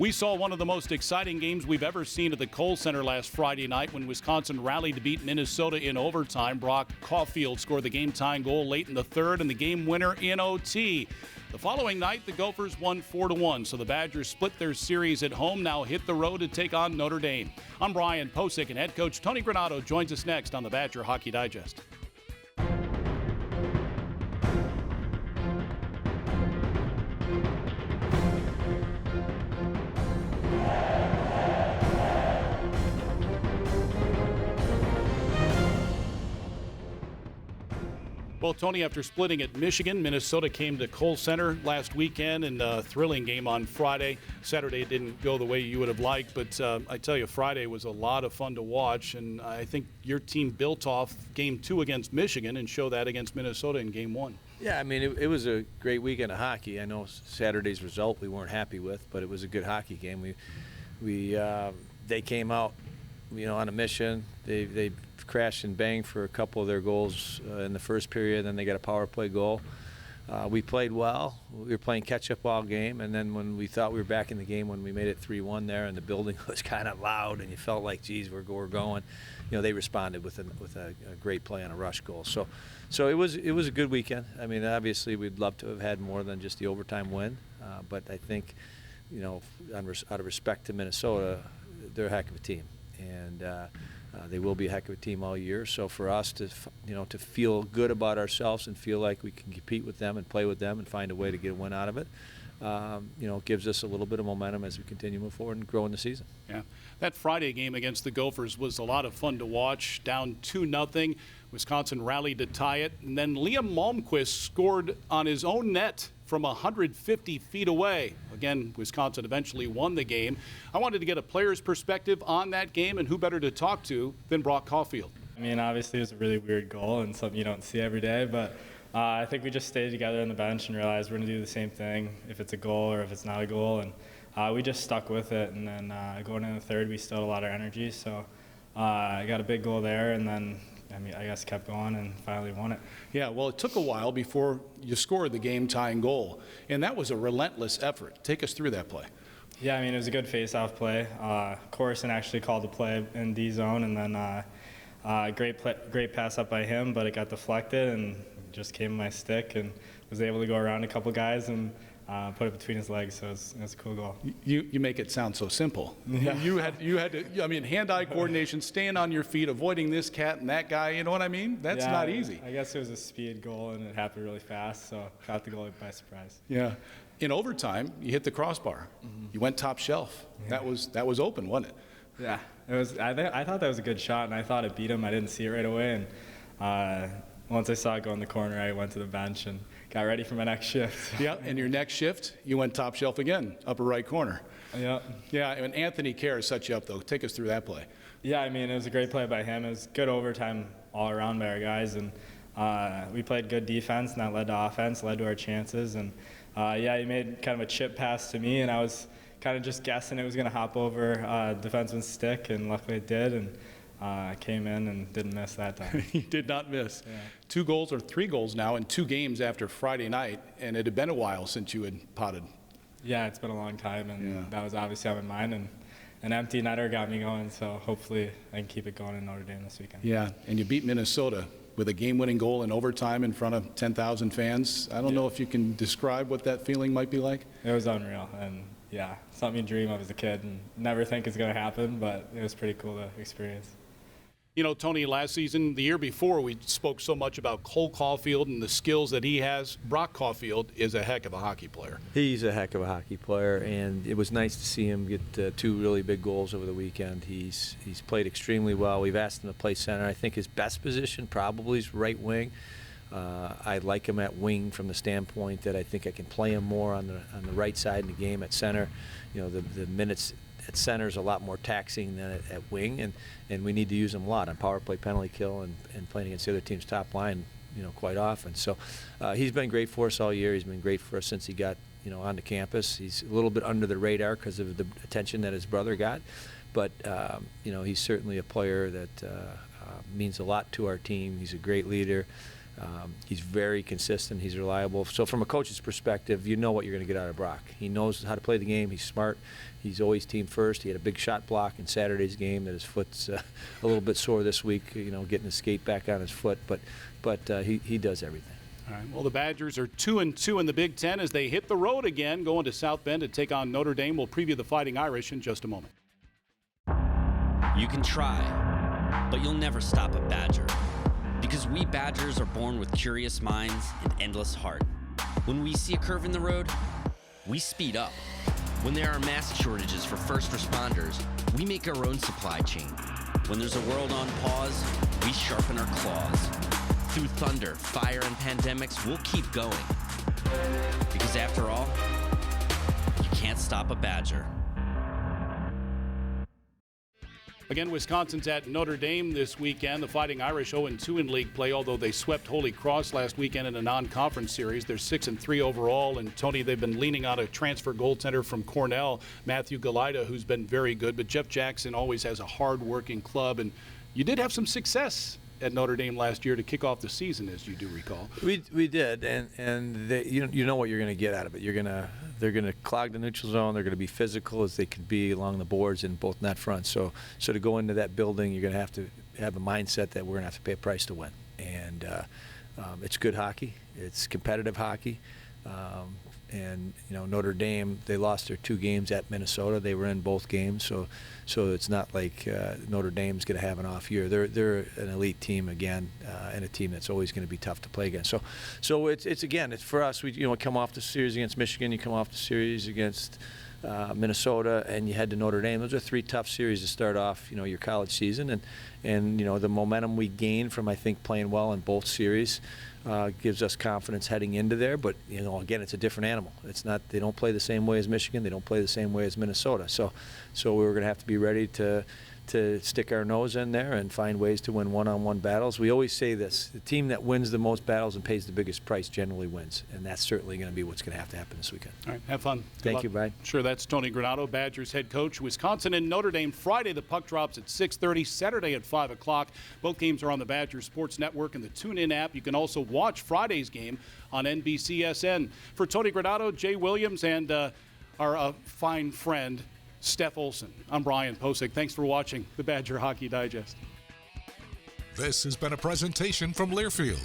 We saw one of the most exciting games we've ever seen at the Kohl Center last Friday night when Wisconsin rallied to beat Minnesota in overtime. Brock Caulfield scored the game-tying goal late in the third and the game winner in OT. The following night, the Gophers won 4-1, so the Badgers split their series at home, now hit the road to take on Notre Dame. I'm Brian Posick, and head coach Tony Granato joins us next on the Badger Hockey Digest. Well, Tony, after splitting at Michigan, Minnesota came to Kohl Center last weekend in a thrilling game on Friday. Saturday didn't go the way you would have liked, but I tell you, Friday was a lot of fun to watch, and I think your team built off Game 2 against Michigan and showed that against Minnesota in Game 1. Yeah, I mean, it was a great weekend of hockey. I know Saturday's result we weren't happy with, but it was a good hockey game. They came out, on a mission. They crashed and banged for a couple of their goals in the first period, then they got a power play goal. We played well. We were playing catch-up all game, and then when we thought we were back in the game, when we made it 3-1 there and the building was kind of loud and you felt like, geez, we're going, they responded with a great play on a rush goal. So it was a good weekend. I mean, obviously we'd love to have had more than just the overtime win, but I think, out of respect to Minnesota, they're a heck of a team. And they will be a heck of a team all year. So for us to feel good about ourselves and feel like we can compete with them and play with them and find a way to get a win out of it, gives us a little bit of momentum as we continue to move forward and grow in the season. Yeah, that Friday game against the Gophers was a lot of fun to watch. Down 2-0, Wisconsin rallied to tie it, and then Liam Malmquist scored on his own net from 150 feet away. Again, Wisconsin eventually won the game. I wanted to get a player's perspective on that game, and who better to talk to than Brock Caulfield. I mean, obviously it was a really weird goal and something you don't see every day, but I think we just stayed together on the bench and realized we're going to do the same thing if it's a goal or if it's not a goal, and we just stuck with it. And then going into the third, we still had a lot of energy, so I got a big goal there, and then I guess kept going and finally won it. Yeah, well, it took a while before you scored the game-tying goal, and that was a relentless effort. Take us through that play. Yeah, it was a good face-off play. Corson actually called the play in D zone, and then great pass up by him, but it got deflected and just came in my stick, and was able to go around a couple guys and put it between his legs, so it's a cool goal. You make it sound so simple. Yeah. You had to, hand-eye coordination, staying on your feet, avoiding this cat and that guy, you know what I mean? That's not easy. I guess it was a speed goal, and it happened really fast, so caught the goal by surprise. Yeah. In overtime, you hit the crossbar. Mm-hmm. You went top shelf. Yeah. That was open, wasn't it? Yeah. It was. I thought that was a good shot, and I thought it beat him. I didn't see it right away, and once I saw it go in the corner, I went to the bench and got ready for my next shift. Yeah, and your next shift, you went top shelf again, upper right corner. Yeah. Yeah, and Anthony Kerr set you up, though. Take us through that play. Yeah, it was a great play by him. It was good overtime all around by our guys, and we played good defense, and that led to offense, led to our chances. And, he made kind of a chip pass to me, and I was kind of just guessing it was going to hop over defenseman's stick, and luckily it did. And came in and didn't miss that time. He did not miss. Yeah. 2 goals or 3 goals now in 2 games after Friday night, and it had been a while since you had potted. Yeah, it's been a long time, and that was obviously on my mind, and an empty netter got me going, so hopefully I can keep it going in Notre Dame this weekend. Yeah, and you beat Minnesota with a game-winning goal in overtime in front of 10,000 fans. I don't know if you can describe what that feeling might be like. It was unreal, and something you dream of as a kid and never think is going to happen, but it was pretty cool to experience. Tony, last season, the year before, we spoke so much about Cole Caulfield and the skills that he has. Brock Caulfield is a heck of a hockey player. He's a heck of a hockey player, and it was nice to see him get 2 really big goals over the weekend. He's played extremely well. We've asked him to play center. I think his best position probably is right wing. I like him at wing from the standpoint that I think I can play him more on the right side in the game at center. The minutes at center is a lot more taxing than at wing, and we need to use him a lot on power play, penalty kill, and playing against the other team's top line, quite often. So he's been great for us all year. He's been great for us since he got, onto campus. He's a little bit under the radar because of the attention that his brother got, but he's certainly a player that means a lot to our team. He's a great leader. He's very consistent. He's reliable. So from a coach's perspective, you know what you're going to get out of Brock. He knows how to play the game. He's smart. He's always team first. He had a big shot block in Saturday's game that his foot's a little bit sore this week, getting his skate back on his foot. But he does everything. All right. Well, the Badgers are 2-2 in the Big Ten as they hit the road again, going to South Bend to take on Notre Dame. We'll preview the Fighting Irish in just a moment. You can try, but you'll never stop a Badger. Because we Badgers are born with curious minds and endless heart. When we see a curve in the road, we speed up. When there are mask shortages for first responders, we make our own supply chain. When there's a world on pause, we sharpen our claws. Through thunder, fire, and pandemics, we'll keep going. Because after all, you can't stop a Badger. Again, Wisconsin's at Notre Dame this weekend. The Fighting Irish 0-2 in league play, although they swept Holy Cross last weekend in a non-conference series. They're 6-3 overall. And, Tony, they've been leaning on a transfer goaltender from Cornell, Matthew Galida, who's been very good. But Jeff Jackson always has a hard-working club. And you did have some success at Notre Dame last year to kick off the season, as you do recall. We did, and they, you know what you're going to get out of it. They're going to clog the neutral zone. They're going to be physical as they can be along the boards in both net fronts. So to go into that building, you're going to have a mindset that we're going to have to pay a price to win. And it's good hockey. It's competitive hockey. And Notre Dame, they lost their 2 games at Minnesota. They were in both games, so it's not like Notre Dame's going to have an off year. They're an elite team again, and a team that's always going to be tough to play against. So it's for us. We come off the series against Michigan. You come off the series against Minnesota, and you head to Notre Dame. Those are 3 tough series to start off your college season, and the momentum we gained from I think playing well in both series. Gives us confidence heading into there, but again, it's a different animal. It's not. They don't play the same way as Michigan. They don't play the same way as Minnesota. So we're going to have to be ready to stick our nose in there and find ways to win one-on-one battles. We always say this: the team that wins the most battles and pays the biggest price generally wins, and that's certainly going to be what's going to have to happen this weekend. All right, have fun. Good Thank luck. you, Brian. Sure, that's Tony Granato, Badgers head coach. Wisconsin and Notre Dame Friday. The puck drops at 6:30. Saturday at 5 o'clock. Both games are on the Badgers Sports Network and the TuneIn app. You can also watch Friday's game on NBCSN. For Tony Granato, Jay Williams, and our fine friend Steph Olson, I'm Brian Posick. Thanks for watching the Badger Hockey Digest. This has been a presentation from Learfield,